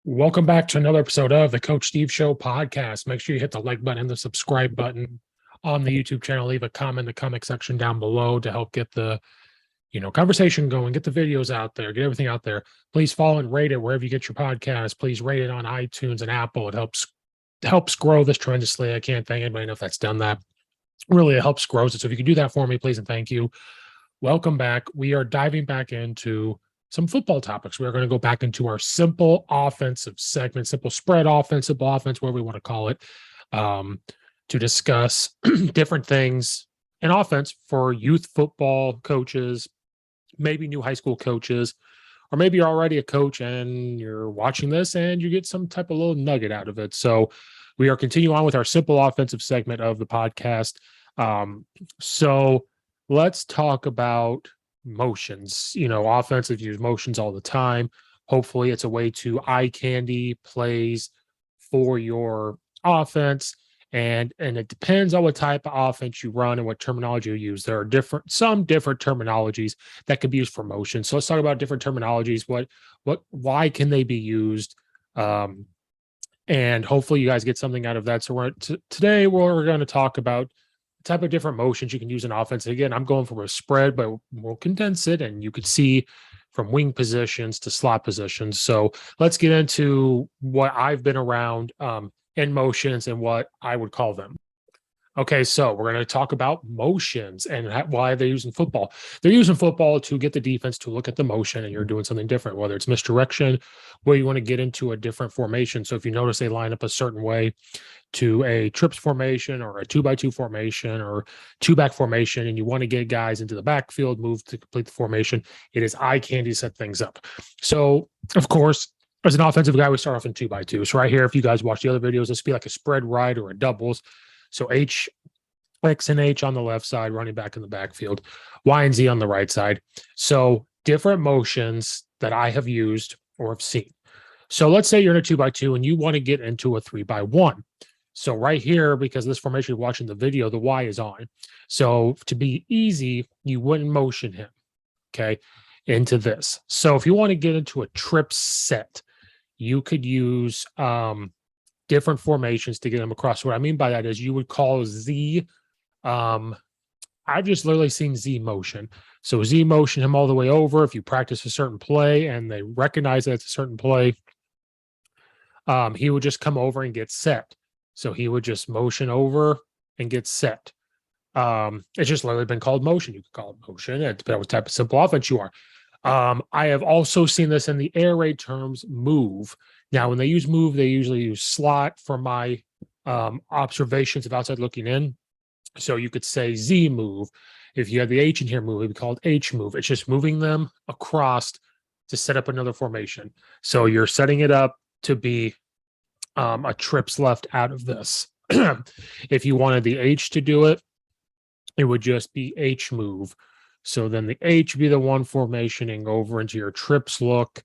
Welcome back to another episode of the Coach Steve Show podcast. Make sure you hit the like button and the subscribe button on the YouTube channel. Leave a comment in the comment section down below to help get the conversation going, get the videos out there, get everything out there. Please follow and rate it wherever you get your podcast. Please rate it on iTunes and Apple. It helps grow this tremendously. I can't thank anybody enough that's done that. Really, it helps grow it. So if you could do that for me, please and thank you. Welcome back. We are diving back into some football topics. We're going to go back into our simple offensive segment, simple spread offense, simple offense, whatever we want to call it, to discuss different things in offense for youth football coaches, maybe new high school coaches, or maybe you're already a coach and you're watching this and you get some type of little nugget out of it. So we are continuing on with our simple offensive segment of the podcast. So let's talk about motions. Offensive use motions all the time. Hopefully it's a way to eye candy plays for your offense. And it depends on what type of offense you run and what terminology you use. There are some different terminologies that could be used for motion. So let's talk about different terminologies. Why can they be used? And hopefully you guys get something out of that. So today we're going to talk about type of different motions you can use in offense. Again, I'm going for a spread, but we'll condense it, and you could see from wing positions to slot positions. So let's get into what I've been around in motions and what I would call them. Okay, so we're going to talk about motions and why they're using football. They're using football to get the defense to look at the motion, and you're doing something different, whether it's misdirection, where you want to get into a different formation. So if you notice they line up a certain way to a trips formation or a 2x2 formation or two-back formation, and you want to get guys into the backfield, move to complete the formation, it is eye candy to set things up. So, of course, as an offensive guy, we start off in 2x2. So right here, if you guys watch the other videos, this would be like a spread right or a doubles. So X and H on the left side, running back in the backfield, Y and Z on the right side. So different motions that I have used or have seen. So let's say you're in a 2x2 and you want to get into a 3x1. So right here, because this formation you're watching the video, the Y is on. So to be easy, you wouldn't motion him, okay, into this. So if you want to get into a trip set, you could use different formations to get them across. What I mean by that is you would call Z. I've just literally seen Z motion. So Z motion him all the way over. If you practice a certain play and they recognize that it's a certain play, he would just come over and get set. So he would just motion over and get set. It's just literally been called motion. You could call it motion. It depends on what type of simple offense you are. I have also seen this in the air raid terms, move. Now, when they use move, they usually use slot for my observations of outside looking in. So you could say Z move. If you had the H in here, move, it would be called H move. It's just moving them across to set up another formation. So you're setting it up to be a trips left out of this. If you wanted the H to do it, it would just be H move. So then the H would be the one formation and go over into your trips look,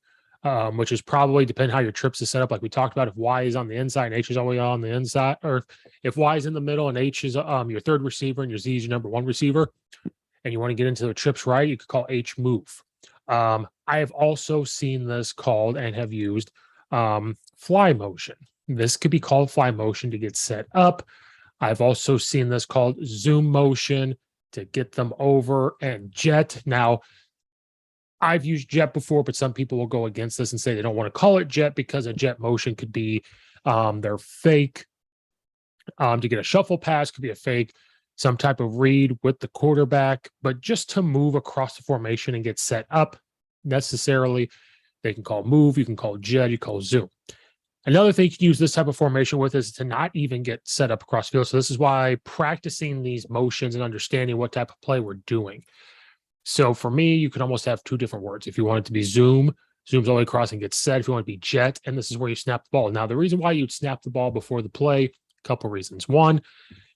which is probably depending how your trips is set up. Like we talked about, if Y is on the inside and H is always on the inside, or if Y is in the middle and H is your third receiver and your Z is your number one receiver, and you want to get into the trips right, you could call H move. I have also seen this called and have used fly motion. This could be called fly motion to get set up. I've also seen this called zoom motion to get them over, and jet. Now, I've used jet before, but some people will go against this and say they don't want to call it jet because a jet motion could be their fake to get a shuffle pass, could be a fake, some type of read with the quarterback, but just to move across the formation and get set up necessarily, they can call move, you can call jet, you call zoom. Another thing you can use this type of formation with is to not even get set up across field. So this is why practicing these motions and understanding what type of play we're doing. So for me, you can almost have two different words. If you want it to be zoom, zooms all the way across and gets set. If you want it to be jet, and this is where you snap the ball. Now, the reason why you'd snap the ball before the play, a couple of reasons. One,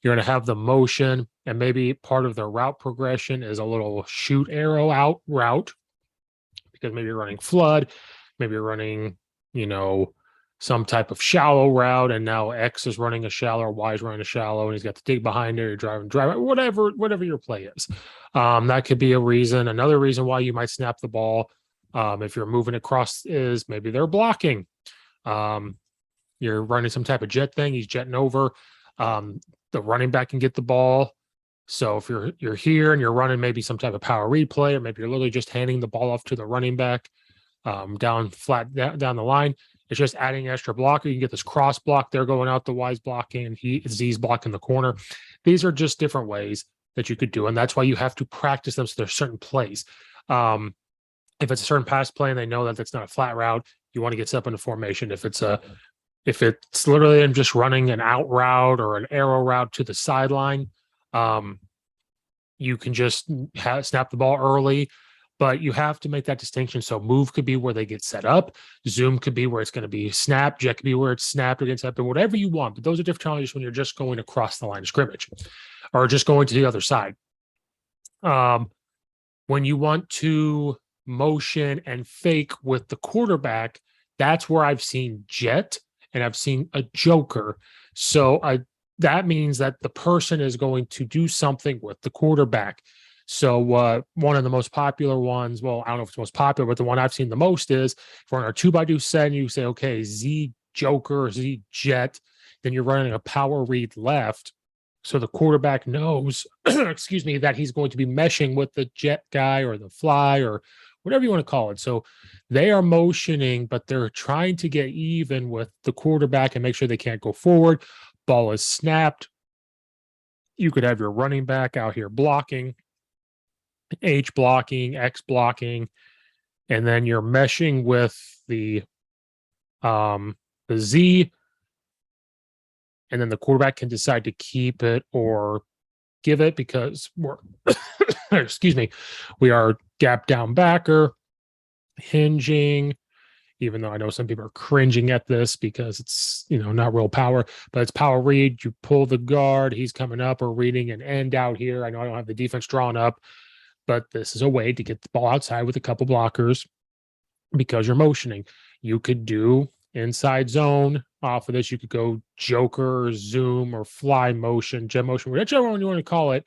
you're going to have the motion, and maybe part of the route progression is a little shoot arrow out route, because maybe you're running flood, maybe you're running, some type of shallow route, and now X is running a shallow, or Y is running a shallow, and he's got the dig behind it, you're driving, whatever your play is. That could be a reason. Another reason why you might snap the ball, if you're moving across, is maybe they're blocking. You're running some type of jet thing. He's jetting over. The running back can get the ball. So if you're here and you're running maybe some type of power read play, or maybe you're literally just handing the ball off to the running back down flat down the line, it's just adding an extra blocker. You can get this cross block. They're going out the Y's blocking, and Z's blocking the corner. These are just different ways that you could do, and that's why you have to practice them. So there's certain plays. If it's a certain pass play and they know that that's not a flat route, you want to get set up in a formation. If it's literally just running an out route or an arrow route to the sideline, you can just snap the ball early, but you have to make that distinction. So move could be where they get set up. Zoom could be where it's going to be snapped. Jet could be where it's snapped or gets up, and whatever you want. But those are different challenges when you're just going across the line of scrimmage or just going to the other side. When you want to motion and fake with the quarterback, that's where I've seen jet and I've seen a joker. So that means that the person is going to do something with the quarterback. So one of the most popular ones, well, I don't know if it's most popular, but the one I've seen the most is if we're on our 2x2 set and you say, okay, Z joker, Z jet, then you're running a power read left. So the quarterback knows, excuse me, that he's going to be meshing with the jet guy or the fly or whatever you want to call it. So they are motioning, but they're trying to get even with the quarterback and make sure they can't go forward. Ball is snapped. You could have your running back out here blocking, H blocking, X blocking, and then you're meshing with the Z, and then the quarterback can decide to keep it or give it because we're excuse me, we are gap down backer, hinging, even though I know some people are cringing at this because it's, not real power, but it's power read. You pull the guard, he's coming up or reading an end out here. I know I don't have the defense drawn up, but this is a way to get the ball outside with a couple blockers because you're motioning. You could do inside zone off of this. You could go joker, zoom, or fly motion, jet motion, whichever one you want to call it.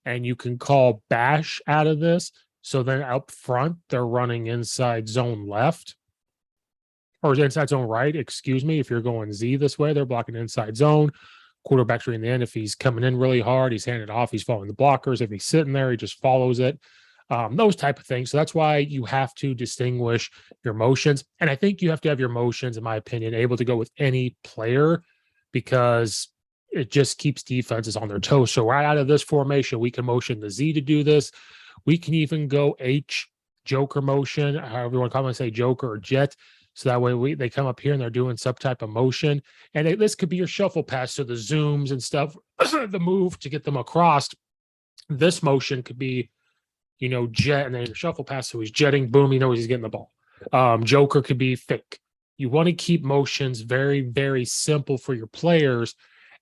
And you can call bash out of this. So then up front, they're running inside zone left or inside zone right, excuse me. If you're going Z this way, they're blocking inside zone. Quarterback's in the end. If he's coming in really hard, he's handing it off. He's following the blockers. If he's sitting there, he just follows it. Those type of things. So that's why you have to distinguish your motions. And I think you have to have your motions, in my opinion, able to go with any player because it just keeps defenses on their toes. So right out of this formation, we can motion the Z to do this. We can even go H joker motion, however you want to call it, say joker or jet. So that way they come up here and they're doing some type of motion. And this could be your shuffle pass. So the zooms and stuff, the move to get them across. This motion could be, jet and then the shuffle pass. So he's jetting, boom, he knows he's getting the ball. Joker could be fake. You want to keep motions very, very simple for your players.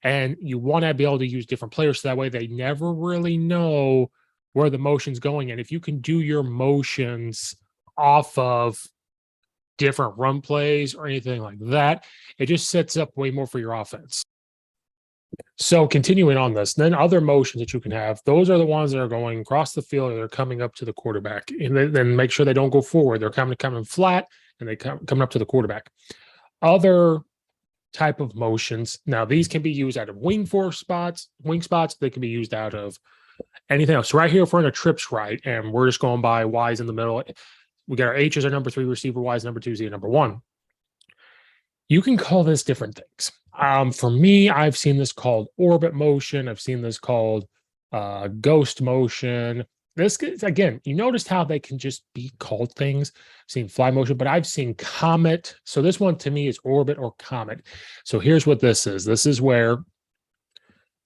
And you want to be able to use different players so that way they never really know where the motion's going. And if you can do your motions off of different run plays or anything like that, it just sets up way more for your offense. So continuing on this, then other motions that you can have, those are the ones that are going across the field and they're coming up to the quarterback. And then make sure they don't go forward. They're coming flat and they coming up to the quarterback. Other type of motions. Now, these can be used out of wing spots. They can be used out of anything else. So right here, if we're in a trips right, and we're just going by Y's in the middle, we got our H as our number 3 receiver, Y is number 2, Z number 1. You can call this different things. For me, I've seen this called orbit motion. I've seen this called ghost motion. This, again, you noticed how they can just be called things. I've seen fly motion, but I've seen comet. So this one to me is orbit or comet. So here's what this is. This is where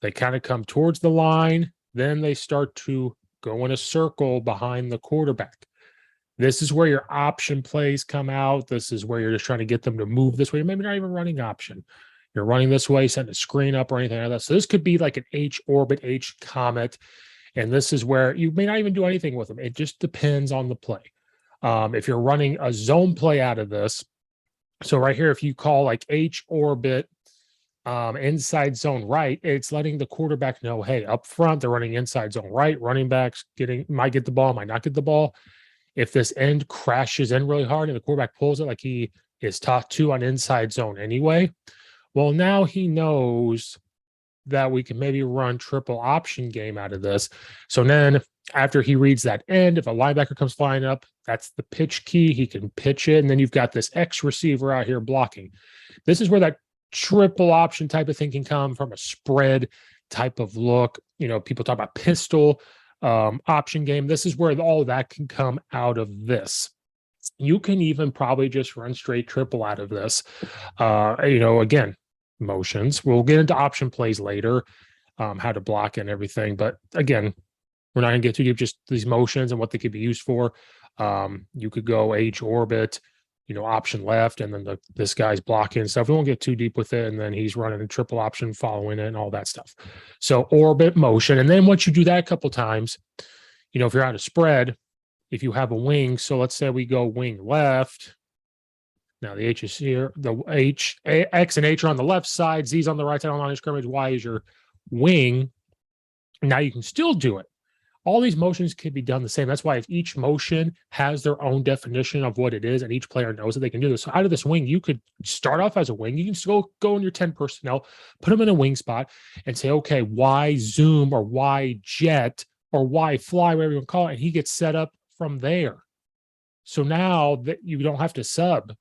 they kind of come towards the line. Then they start to go in a circle behind the quarterback. This is where your option plays come out. This is where you're just trying to get them to move this way. Maybe not even running option. You're running this way, setting a screen up or anything like that. So this could be like an H orbit, H comet. And this is where you may not even do anything with them. It just depends on the play. If you're running a zone play out of this, so right here, if you call like H orbit inside zone right, it's letting the quarterback know, hey, up front, they're running inside zone right. Running backs might get the ball, might not get the ball. If this end crashes in really hard and the quarterback pulls it like he is taught to on inside zone anyway. Well, now he knows that we can maybe run triple option game out of this. So then after he reads that end, if a linebacker comes flying up, that's the pitch key. He can pitch it. And then you've got this X receiver out here blocking. This is where that triple option type of thing can come from, a spread type of look. You know, people talk about pistol option game. This is where all that can come out of this. You can even probably just run straight triple out of this. You know, again, motions. We'll get into option plays later, how to block and everything. But again, we're not going to get too deep, just these motions and what they could be used for. You could go H orbit, you know, option left, and then this guy's blocking stuff. We won't get too deep with it. And then he's running a triple option following it and all that stuff. So orbit motion. And then once you do that a couple times, you know, if you're on a spread, if you have a wing, so let's say we go wing left. Now the H is here. The X and H are on the left side. Z's on the right side on line of scrimmage. Y is your wing. Now you can still do it. All these motions can be done the same. That's why if each motion has their own definition of what it is, and each player knows that they can do this. So out of this wing, you could start off as a wing. You can still go in your 10 personnel, put them in a wing spot, and say, okay, Y zoom or Y jet or Y fly, whatever you want to call it, and he gets set up from there. So now that you don't have to sub,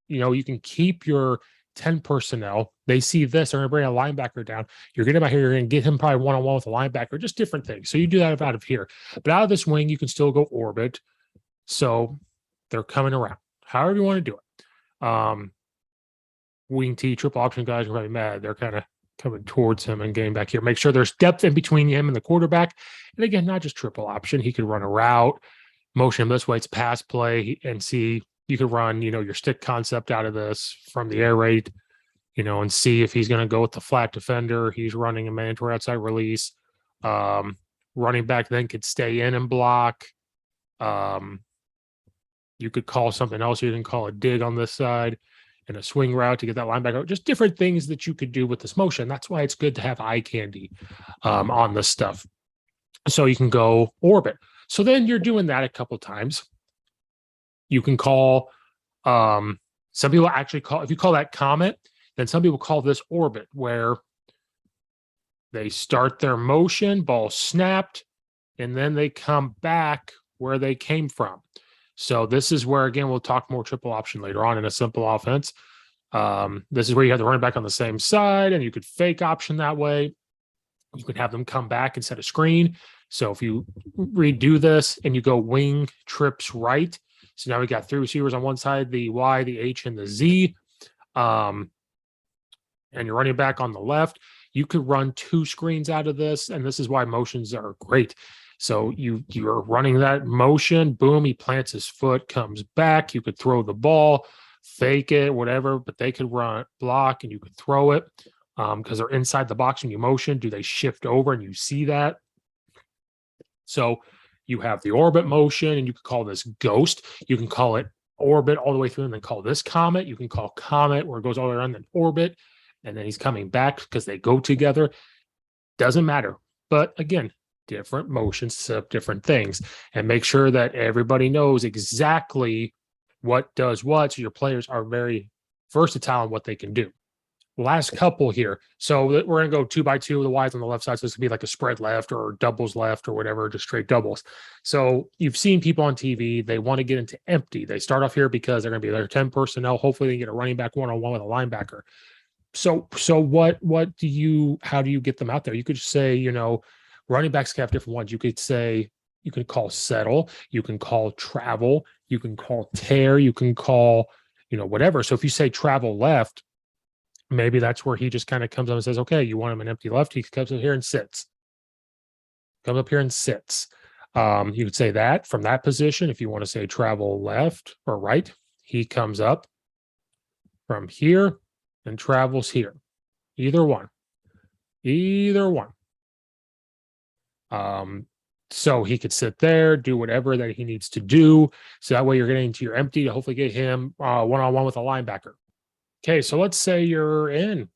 you know, you can keep your 10 personnel. They see this, they're going to bring a linebacker down. You're going to out here, you're going to get him probably one-on-one with a linebacker, just different things. So you do that out of here. But out of this wing, you can still go orbit. So they're coming around. However you want to do it. Wing T, triple option guys are probably mad. They're kind of coming towards him and getting back here. Make sure there's depth in between him and the quarterback. And again, not just triple option. He could run a route, motion him this way. It's pass play, and see, you could run, you know, your stick concept out of this from the air raid, you know, and see if he's going to go with the flat defender. He's running a mandatory outside release. Running back then could stay in and block. You could call something else. You didn't call a dig on this side and a swing route to get that linebacker. Just different things that you could do with this motion. That's why it's good to have eye candy on this stuff. So you can go orbit. So then you're doing that a couple times. You can call, some people actually call, if you call that comet, then some people call this orbit, where they start their motion, ball snapped, and then they come back where they came from. So this is where, again, we'll talk more triple option later on in a simple offense. This is where you have the running back on the same side, and you could fake option that way. You could have them come back and set a screen. So if you redo this and you go wing trips right, so now we got three receivers on one side, the Y, the H, and the Z. And you're running back on the left. You could run two screens out of this, and this is why motions are great. So you're running that motion, boom, he plants his foot, comes back. You could throw the ball, fake it, whatever, but they could run block and you could throw it because they're inside the box when you motion. Do they shift over and you see that? So you have the orbit motion, and you can call this ghost. You can call it orbit all the way through and then call this comet. You can call comet where it goes all the way around, then orbit, and then he's coming back because they go together. Doesn't matter. But again, different motions set up different things, and make sure that everybody knows exactly what does what, so your players are very versatile in what they can do. Last couple here. So we're going to go 2x2. The Y's on the left side. So this could be like a spread left or doubles left or whatever, just straight doubles. So you've seen people on TV, they want to get into empty. They start off here because they're going to be their 10 personnel. Hopefully they get a running back one-on-one with a linebacker. So how do you get them out there? You could just say, you know, running backs can have different ones. You could say, you can call settle, you can call travel, you can call tear, you can call, you know, whatever. So if you say travel left, maybe that's where he just kind of comes up and says, okay, you want him an empty left? He comes up here and sits. Comes up here and sits. You could say that from that position. If you want to say travel left or right, he comes up from here and travels here. Either one. Either one. So he could sit there, do whatever that he needs to do. So that way you're getting to your empty to hopefully get him one-on-one with a linebacker. Okay, so let's say you're in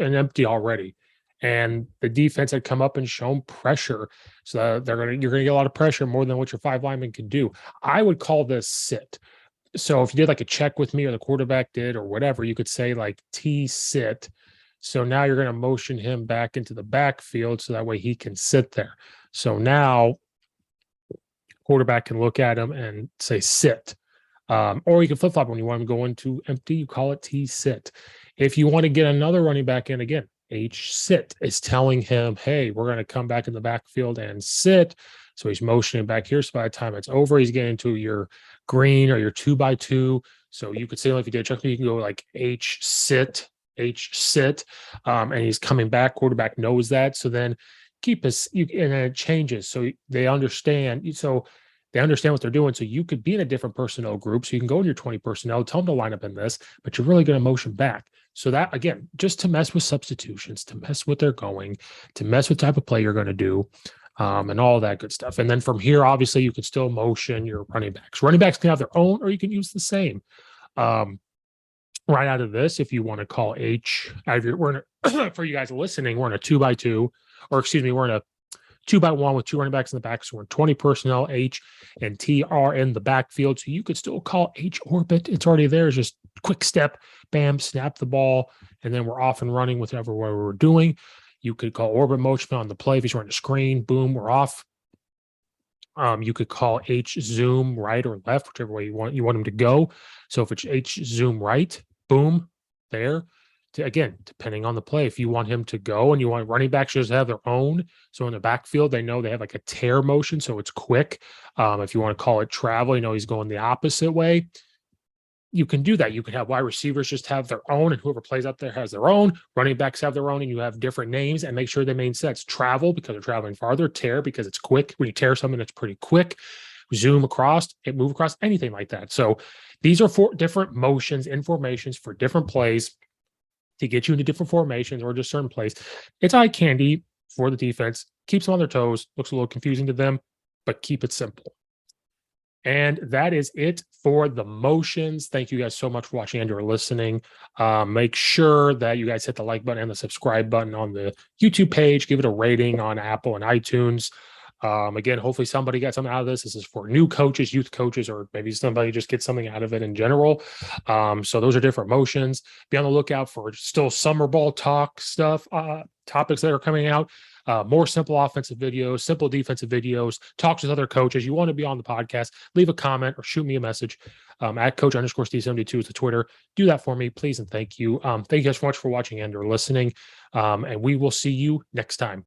an empty already, and the defense had come up and shown pressure. So you're gonna get a lot of pressure, more than what your five linemen can do. I would call this sit. So if you did like a check with me or the quarterback did or whatever, you could say like T sit. So now you're going to motion him back into the backfield so that way he can sit there. So now quarterback can look at him and say sit. Or you can flip flop when you want him to go into empty, you call it T sit. If you want to get another running back in again, H sit is telling him, hey, we're going to come back in the backfield and sit. So he's motioning back here. So by the time it's over, he's getting to your green or your 2x2. So you could say, like if you did check, you can go like H sit, and he's coming back. Quarterback knows that. So then keep his, and then it changes. So they understand. So they understand what they're doing. So you could be in a different personnel group. So you can go in your 20 personnel, tell them to line up in this, but you're really going to motion back. So that, again, just to mess with substitutions, to mess with their going, to mess with type of play you're going to do, and all that good stuff. And then from here, obviously, you could still motion your running backs. Running backs can have their own, or you can use the same. Right out of this, if you want to call H out of your, we're in a, for you guys listening, we're in a 2x2, or excuse me, we're in a 2x1 with two running backs in the back. So we're in 20 personnel. H and T are in the backfield. So you could still call H orbit. It's already there. It's just quick step, bam, snap the ball, and then we're off and running with whatever we're doing. You could call orbit motion on the play. If he's running a screen, boom, we're off. You could call H zoom right or left, whichever way you want him to go. So if it's H zoom right, boom, there. Again, depending on the play, if you want him to go and you want running backs just have their own. So in the backfield, they know they have like a tear motion, so it's quick. If you want to call it travel, he's going the opposite way. You can do that. You can have wide receivers just have their own, and whoever plays up there has their own. Running backs have their own, and you have different names, and make sure they main sets travel because they're traveling farther, tear because it's quick. When you tear something, it's pretty quick. Zoom across, it move across, anything like that. So these are 4 different motions, informations for different plays to get you into different formations or just certain plays. It's eye candy for the defense, keeps them on their toes, looks a little confusing to them, but keep it simple. And that is it for the motions. Thank you guys so much for watching and or listening. Make sure that you guys hit the like button and the subscribe button on the YouTube page. Give it a rating on Apple and iTunes. Again, hopefully somebody got something out of this. This is for new coaches, youth coaches, or maybe somebody just gets something out of it in general. So those are different motions. Be on the lookout for still summer ball talk stuff, topics that are coming out. More simple offensive videos, simple defensive videos, talks with other coaches. You want to be on the podcast, leave a comment or shoot me a message at coach_Steve72 is the Twitter. Do that for me, please, and thank you. Thank you guys so much for watching and or listening. And we will see you next time.